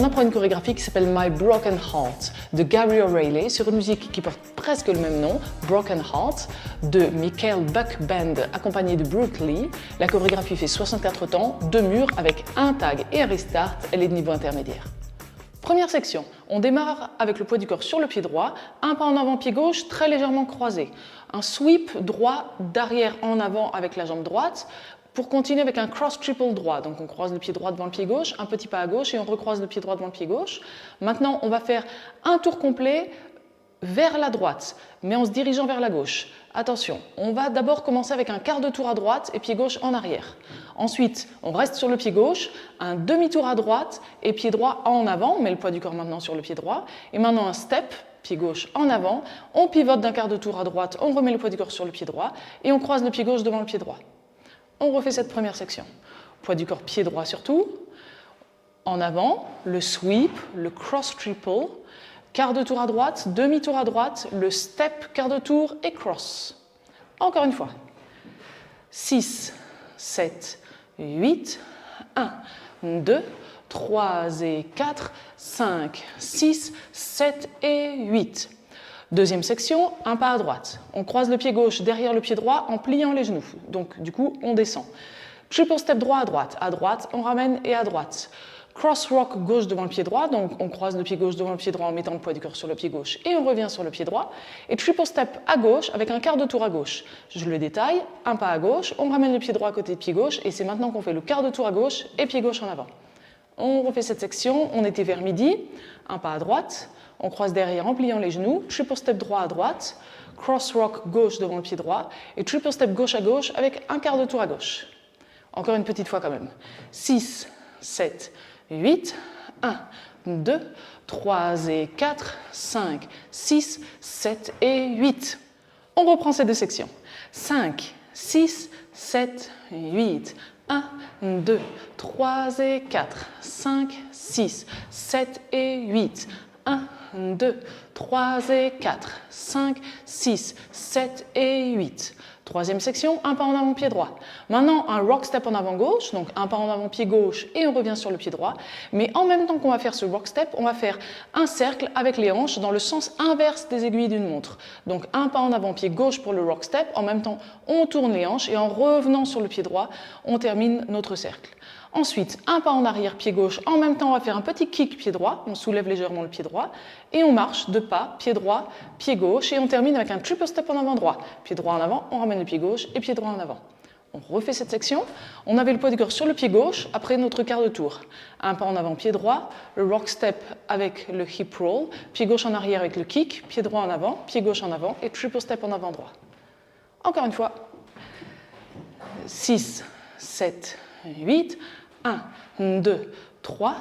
on apprend une chorégraphie qui s'appelle My Broken Heart de Gary O'Reilly sur une musique qui porte presque le même nom, Broken Heart, de Michael Buck Band accompagné de Brooke Lee. La chorégraphie fait 64 temps, 2 murs avec un tag et un restart, elle est de niveau intermédiaire. Première section, on démarre avec le poids du corps sur le pied droit, un pas en avant pied gauche très légèrement croisé, un sweep droit d'arrière en avant avec la jambe droite, pour continuer avec un cross triple droit. Donc on croise le pied droit devant le pied gauche, un petit pas à gauche et on recroise le pied droit devant le pied gauche. Maintenant on va faire un tour complet vers la droite, mais en se dirigeant vers la gauche. Attention, on va d'abord commencer avec un quart de tour à droite et pied gauche en arrière. Ensuite, on reste sur le pied gauche, un demi-tour à droite et pied droit en avant, on met le poids du corps maintenant sur le pied droit. Et maintenant un step, pied gauche en avant, on pivote d'un quart de tour à droite, on remet le poids du corps sur le pied droit et on croise le pied gauche devant le pied droit. On refait cette première section. Poids du corps pied droit surtout, en avant, le sweep, le cross triple, quart de tour à droite, demi-tour à droite, le step, quart de tour et cross. Encore une fois. 6, 7, 8, 1, 2, 3 et 4, 5, 6, 7 et 8. Deuxième section, un pas à droite. On croise le pied gauche derrière le pied droit en pliant les genoux. Donc du coup, on descend. Triple step droit à droite, on ramène et à droite. Cross rock gauche devant le pied droit, donc on croise le pied gauche devant le pied droit en mettant le poids du corps sur le pied gauche et on revient sur le pied droit. Et triple step à gauche avec un quart de tour à gauche. Je le détaille, un pas à gauche, on ramène le pied droit à côté de pied gauche et c'est maintenant qu'on fait le quart de tour à gauche et pied gauche en avant. On refait cette section, on était vers midi, un pas à droite, on croise derrière en pliant les genoux, triple step droit à droite, cross rock gauche devant le pied droit et triple step gauche à gauche avec un quart de tour à gauche. Encore une petite fois quand même. 6, 7, 8, 1, 2, 3 et 4, 5, 6, 7 et 8. On reprend ces deux sections. 5, 6, 7, 8, 1, 2, 3 et 4, 5, 6, 7 et 8. 1, 2, 3 et 4, 5, 6, 7 et 8. Troisième section, un pas en avant pied droit. Maintenant, un rock step en avant gauche, donc un pas en avant pied gauche et on revient sur le pied droit. Mais en même temps qu'on va faire ce rock step, on va faire un cercle avec les hanches dans le sens inverse des aiguilles d'une montre. Donc un pas en avant pied gauche pour le rock step, en même temps on tourne les hanches et en revenant sur le pied droit, on termine notre cercle. Ensuite, un pas en arrière, pied gauche. En même temps, on va faire un petit kick pied droit. On soulève légèrement le pied droit. Et on marche 2 pas, pied droit, pied gauche. Et on termine avec un triple step en avant droit. Pied droit en avant, on ramène le pied gauche et pied droit en avant. On refait cette section. On avait le poids du corps sur le pied gauche après notre quart de tour. Un pas en avant, pied droit. Le rock step avec le hip roll. Pied gauche en arrière avec le kick. Pied droit en avant, pied gauche en avant. Et triple step en avant droit. Encore une fois. 6, 7, 8. 1, 2, 3,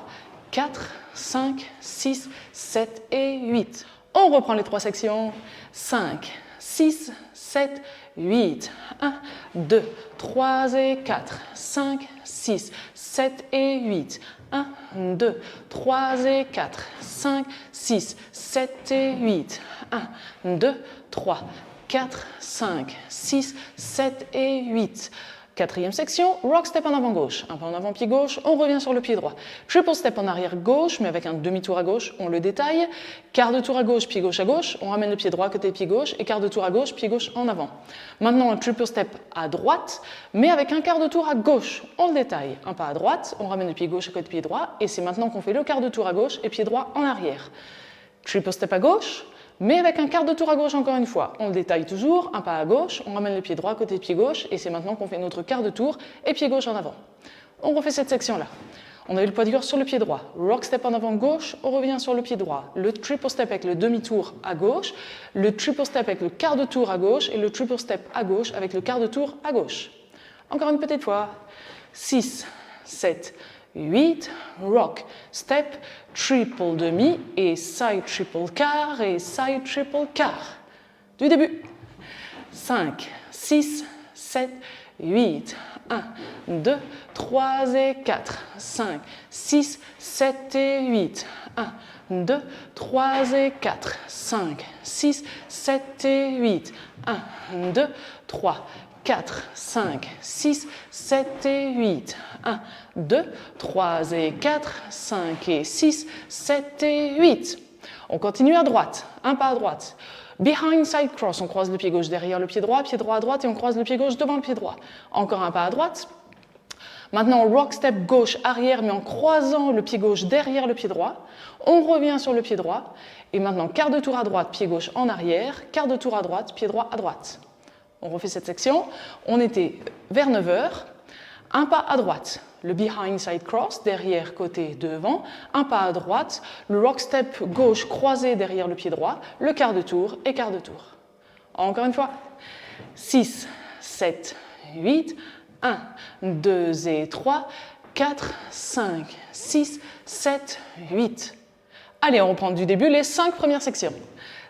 4, 5, 6, 7 et 8. On reprend les 3 sections. 5, 6, 7, 8. 1, 2, 3 et 4, 5, 6, 7 et 8. 1, 2, 3 et 4, 5, 6, 7 et 8. 1, 2, 3, 4, 5, 6, 7 et 8. Quatrième section, rock step en avant gauche. Un pas en avant pied gauche, on revient sur le pied droit. Triple step en arrière gauche, mais avec un demi-tour à gauche, on le détaille. Quart de tour à gauche, pied gauche à gauche, on ramène le pied droit côté pied gauche et quart de tour à gauche, pied gauche en avant. Maintenant, un triple step à droite, mais avec un quart de tour à gauche, on le détaille. Un pas à droite, on ramène le pied gauche à côté pied droit et c'est maintenant qu'on fait le quart de tour à gauche et pied droit en arrière. Triple step à gauche, mais avec un quart de tour à gauche encore une fois. On le détaille toujours, un pas à gauche, on ramène le pied droit côté pied gauche et c'est maintenant qu'on fait notre quart de tour et pied gauche en avant. On refait cette section-là. On avait le poids du corps sur le pied droit. Rock step en avant gauche, on revient sur le pied droit. Le triple step avec le demi-tour à gauche, le triple step avec le quart de tour à gauche et le triple step à gauche avec le quart de tour à gauche. Encore une petite fois. 6, 7, 8, rock, step, triple demi et side triple quart et side triple quart. Du début. 5, 6, 7, 8, 1, 2, 3 et 4, 5, 6, 7 et 8, 1, 2, 3 et 4, 5, 6, 7 et 8, 1, 2, 3, 4, 5, 6, 7 et 8. 1, 2, 3 et 4, 5 et 6, 7 et 8. On continue à droite, un pas à droite. Behind side cross, on croise le pied gauche derrière le pied droit à droite et on croise le pied gauche devant le pied droit. Encore un pas à droite. Maintenant, rock step gauche arrière, mais en croisant le pied gauche derrière le pied droit. On revient sur le pied droit. Et maintenant, quart de tour à droite, pied gauche en arrière, quart de tour à droite, pied droit à droite. On refait cette section. On était vers 9h. Un pas à droite, le behind side cross, derrière, côté, devant. Un pas à droite, le rock step gauche croisé derrière le pied droit, le quart de tour et quart de tour. Encore une fois. 6, 7, 8, 1, 2 et 3, 4, 5, 6, 7, 8. Allez, on reprend du début les 5 premières sections.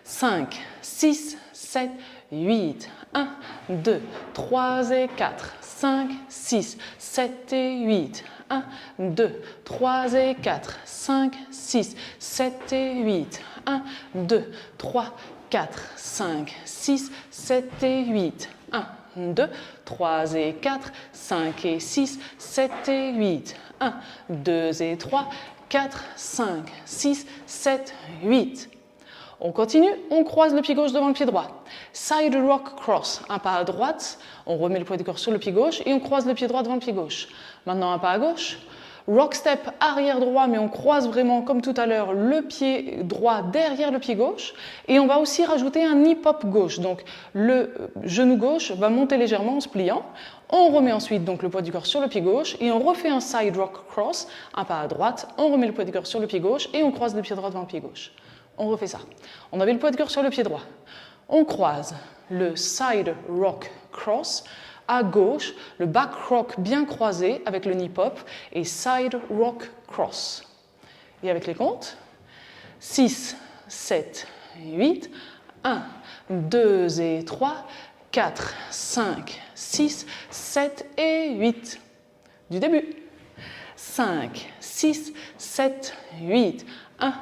5, 6, 7, 8, 1, 2, 3 et 4, 5, 6, 7 et 8. 1, 2, 3 et 4, 5, 6, 7 et 8. 1, 2, 3, 4, 5, 6, 7 et 8. 1, 2, 3 et 4, 5 et 6, 7 et 8. 1, 2 et 3, 4, 5, 6, 7, 8. On continue, on croise le pied gauche devant le pied droit. Side rock cross, un pas à droite, on remet le poids du corps sur le pied gauche et on croise le pied droit devant le pied gauche. Maintenant un pas à gauche. Rock step arrière droit, mais on croise vraiment, comme tout à l'heure, le pied droit derrière le pied gauche. Et on va aussi rajouter un hip hop gauche. Donc le genou gauche va monter légèrement en se pliant. On remet ensuite donc le poids du corps sur le pied gauche et on refait un side rock cross, un pas à droite. On remet le poids du corps sur le pied gauche et on croise le pied droit devant le pied gauche. On refait ça. On avait le poids du corps sur le pied droit. On croise le side rock cross. À gauche, le back rock bien croisé avec le knee pop et side rock cross. Et avec les comptes, 6, 7, 8, 1, 2 et 3, 4, 5, 6, 7 et 8. Du début. 5, 6, 7, 8, 1,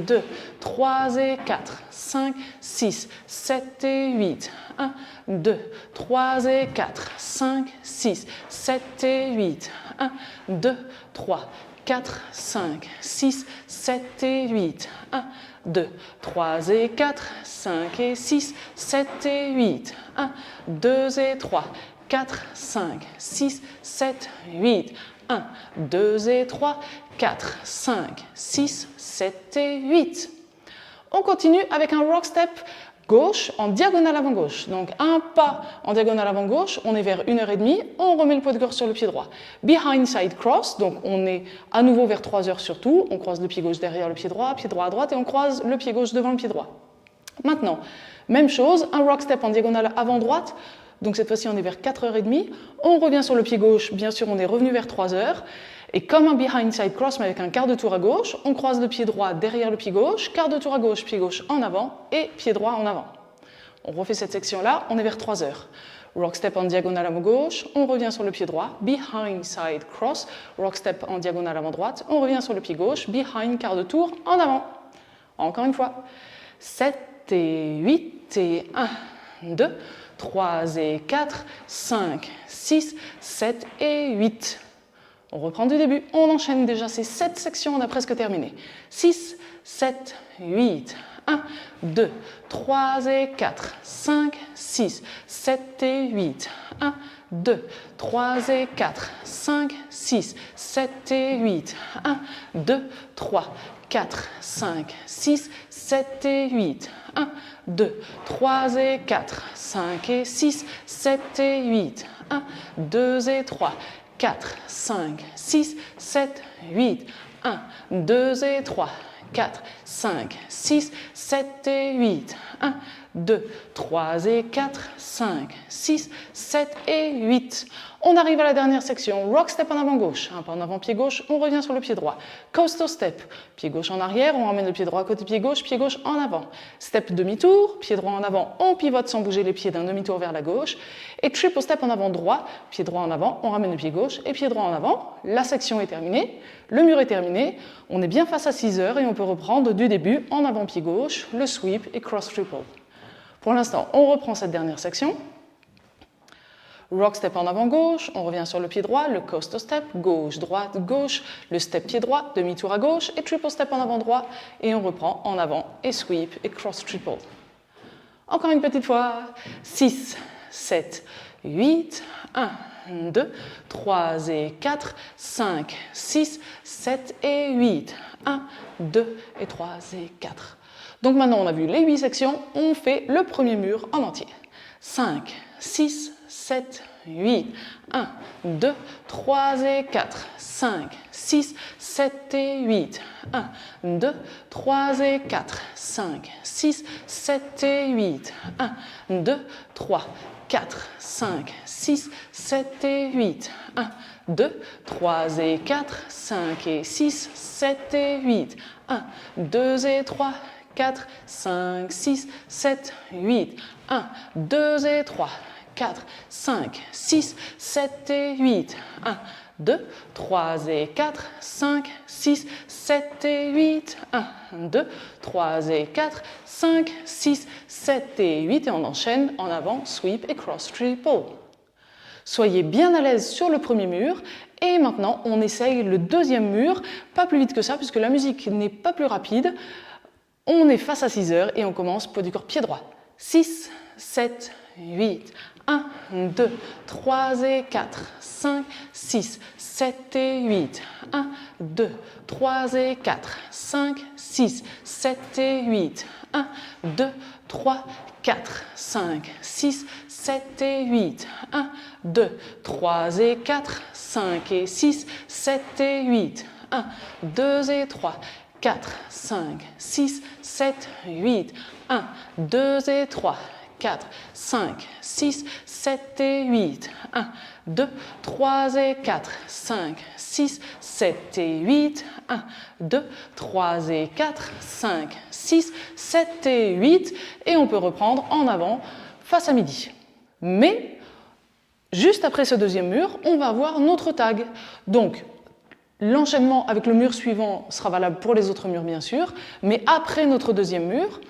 2, 3 et 4, 5, 6, 7 et 8. 1, 2, 3 et 4, 5, 6, 7 et 8. 1, 2, 3, 4, 5, 6, 7 et 8. 1, 2, 3 et 4, 5 et 6, 7 et 8. 1, 2 et 3, 4, 5, 6, 7, 8. 1, 2 et 3, 4, 5, 6, 7 et 8. On continue avec un rock step gauche en diagonale avant gauche. Donc un pas en diagonale avant gauche, on est vers 1h30, on remet le poids de corps sur le pied droit. Behind side cross, donc on est à nouveau vers 3h surtout, on croise le pied gauche derrière le pied droit à droite et on croise le pied gauche devant le pied droit. Maintenant, même chose, un rock step en diagonale avant droite, donc cette fois-ci on est vers 4h30, on revient sur le pied gauche, bien sûr on est revenu vers 3h, et comme un behind side cross mais avec un quart de tour à gauche, on croise le pied droit derrière le pied gauche, quart de tour à gauche, pied gauche en avant et pied droit en avant. On refait cette section-là, on est vers 3h. Rock step en diagonale avant gauche, on revient sur le pied droit, behind side cross, rock step en diagonale avant droite, on revient sur le pied gauche, behind quart de tour en avant. Encore une fois, 7 et 8 et 1, 2, 3 et 4, 5, 6, 7 et 8. On reprend du début, on enchaîne déjà ces 7 sections, on a presque terminé. 6, 7, 8, 1, 2, 3 et 4, 5, 6, 7 et 8. 1, 2, 3 et 4, 5, 6, 7 et 8. 1, 2, 3, 4, 5, 6, 7 et 8. 1, 2, 3 et 4, 5 et 6, 7 et 8. 1, 2 et 3, 4, 5, 6, 7, 8. 1, 2 et 3, 4, 5, 6, 7 et 8. 1, 2, 3 et 4, 5, 6, 7 et 8. On arrive à la dernière section, rock step en avant gauche, un pas en avant pied gauche, on revient sur le pied droit. Coaster step, pied gauche en arrière, on ramène le pied droit à côté pied gauche en avant. Step demi-tour, pied droit en avant, on pivote sans bouger les pieds d'un demi-tour vers la gauche. Et triple step en avant droit, pied droit en avant, on ramène le pied gauche et pied droit en avant. La section est terminée, le mur est terminé, on est bien face à 6h et on peut reprendre du début en avant pied gauche, le sweep et cross triple. Pour l'instant, on reprend cette dernière section. Rock step en avant gauche, on revient sur le pied droit, le coaster step, gauche, droite, gauche, le step pied droit, demi-tour à gauche et triple step en avant droit et on reprend en avant et sweep et cross triple. Encore une petite fois, 6, 7, 8, 1, 2, 3 et 4, 5, 6, 7 et 8, 1, 2 et 3 et 4. Donc maintenant on a vu les 8 sections, on fait le premier mur en entier. 5, 6, 7, 8, 1, 2, 3 et 4, 5, 6, 7 et 8, 1, 2, 3 et 4, 5, 6, 7 et 8, 1, 2, 3, 4, 5, 6, 7 et 8, 1, 2, 3 et 4, 5 et 6, 7 et 8, 1, 2 et 3, 4, 5, 6, 7, 8, 1, 2 et 3, 4, 5, 6, 7 et 8, 1, 2, 3 et 4, 5, 6, 7 et 8, 1, 2, 3 et 4, 5, 6, 7 et 8 et on enchaîne en avant, sweep et cross triple. Soyez bien à l'aise sur le premier mur et maintenant on essaye le deuxième mur, pas plus vite que ça puisque la musique n'est pas plus rapide. On est face à 6 heures et on commence poids du corps pied droit. 6, 7, 8, 1, 2, 3 et 4, 5, 6, 7 et 8, 1, 2, 3 et 4, 5, 6, 7 et 8, 1, 2, 3, 4, 5, 6, 7 et 8, 1, 2, 3 et 4, 5 et 6, 7 et 8, 1, 2 et 3, 4, 5, 6, 7, 8, 1, 2 et 3, 4, 5, 6, 7 et 8, 1, 2, 3 et 4, 5, 6, 7 et 8, 1, 2, 3 et 4, 5, 6, 7 et 8 et on peut reprendre en avant face à midi. Mais juste après ce deuxième mur, on va avoir notre tag. Donc l'enchaînement avec le mur suivant sera valable pour les autres murs bien sûr, mais après notre deuxième mur,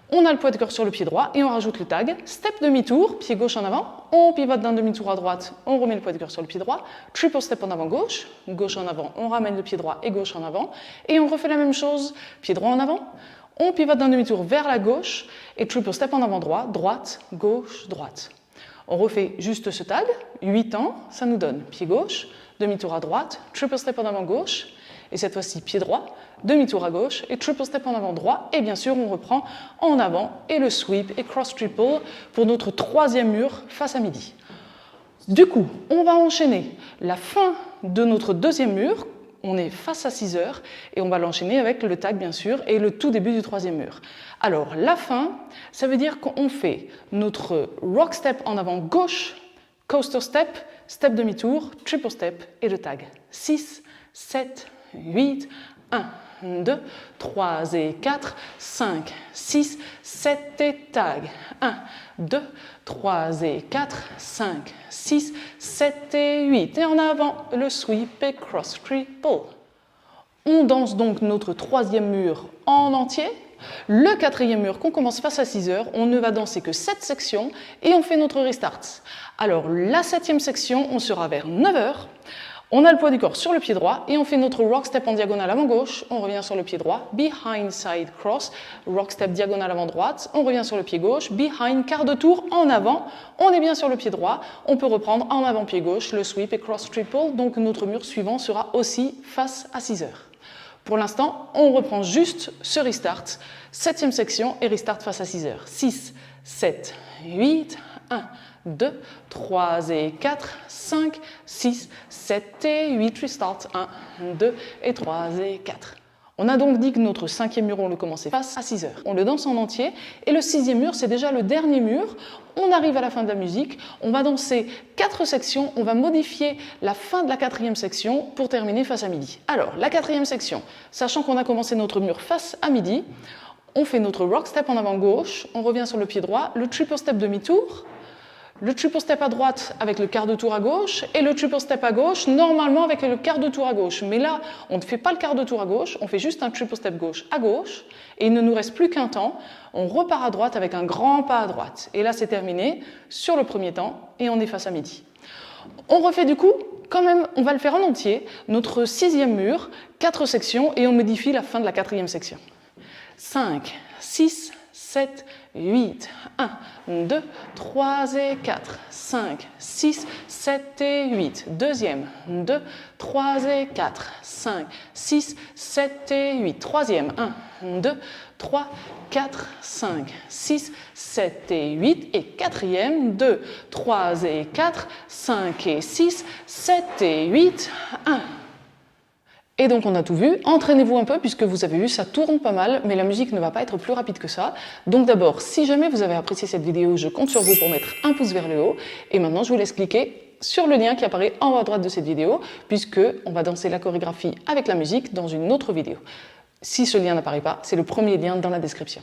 on a le poids de corps sur le pied droit et on rajoute le tag, step demi-tour, pied gauche en avant, on pivote d'un demi-tour à droite, on remet le poids de corps sur le pied droit, triple step en avant gauche, gauche en avant, on ramène le pied droit et gauche en avant, et on refait la même chose, pied droit en avant, on pivote d'un demi-tour vers la gauche et triple step en avant droit, droite, gauche, droite. On refait juste ce tag, 8 temps, ça nous donne pied gauche, demi-tour à droite, triple step en avant gauche, et cette fois-ci pied droit, demi-tour à gauche et triple step en avant droit. Et bien sûr, on reprend en avant et le sweep et cross triple pour notre troisième mur face à midi. Du coup, on va enchaîner la fin de notre deuxième mur. On est face à 6 heures et on va l'enchaîner avec le tag bien sûr et le tout début du troisième mur. Alors la fin, ça veut dire qu'on fait notre rock step en avant gauche, coaster step, step demi-tour, triple step et le tag. 6, 7, 8, 1, 2, 3 et 4, 5, 6, 7 et tag. 1, 2, 3 et 4, 5, 6, 7 et 8. Et en avant, le sweep et cross triple. On danse donc notre troisième mur en entier. Le quatrième mur qu'on commence face à 6 heures, on ne va danser que 7 sections et on fait notre restart. Alors la 7e section, on sera vers 9 heures. On a le poids du corps sur le pied droit et on fait notre rock step en diagonale avant gauche, on revient sur le pied droit, behind side cross, rock step diagonale avant droite, on revient sur le pied gauche, behind quart de tour en avant, on est bien sur le pied droit, on peut reprendre en avant pied gauche, le sweep et cross triple, donc notre mur suivant sera aussi face à 6 heures. Pour l'instant, on reprend juste ce restart, 7e section et restart face à 6 heures. 6, 7, 8, 1, 2, 3 et 4, 5, 6, 7 et 8, restart, 1, 2 et 3 et 4. On a donc dit que notre 5e mur, on le commençait face à 6 heures. On le danse en entier et le 6e mur, c'est déjà le dernier mur. On arrive à la fin de la musique, on va danser 4 sections, on va modifier la fin de la 4e section pour terminer face à midi. Alors, la 4e section, sachant qu'on a commencé notre mur face à midi, on fait notre rock step en avant gauche, on revient sur le pied droit, le triple step demi-tour, le triple step à droite avec le quart de tour à gauche et le triple step à gauche normalement avec le quart de tour à gauche. Mais là, on ne fait pas le quart de tour à gauche, on fait juste un triple step gauche à gauche et il ne nous reste plus qu'un temps. On repart à droite avec un grand pas à droite. Et là, c'est terminé sur le premier temps et on est face à midi. On refait du coup, quand même, on va le faire en entier, notre 6e mur, 4 sections, et on modifie la fin de la 4e section. 5, 6, 7, 8, 1, 2, 3 et 4, 5, 6, 7 et 8, deuxième, 2, 3 et 4, 5, 6, 7 et 8, troisième, 1, 2, 3, 4, 5, 6, 7 et 8, et quatrième, 2, 3 et 4, 5 et 6, 7 et 8, 1. Et donc on a tout vu, entraînez-vous un peu puisque vous avez vu ça tourne pas mal mais la musique ne va pas être plus rapide que ça. Donc d'abord, si jamais vous avez apprécié cette vidéo, je compte sur vous pour mettre un pouce vers le haut. Et maintenant je vous laisse cliquer sur le lien qui apparaît en haut à droite de cette vidéo puisque on va danser la chorégraphie avec la musique dans une autre vidéo. Si ce lien n'apparaît pas, c'est le premier lien dans la description.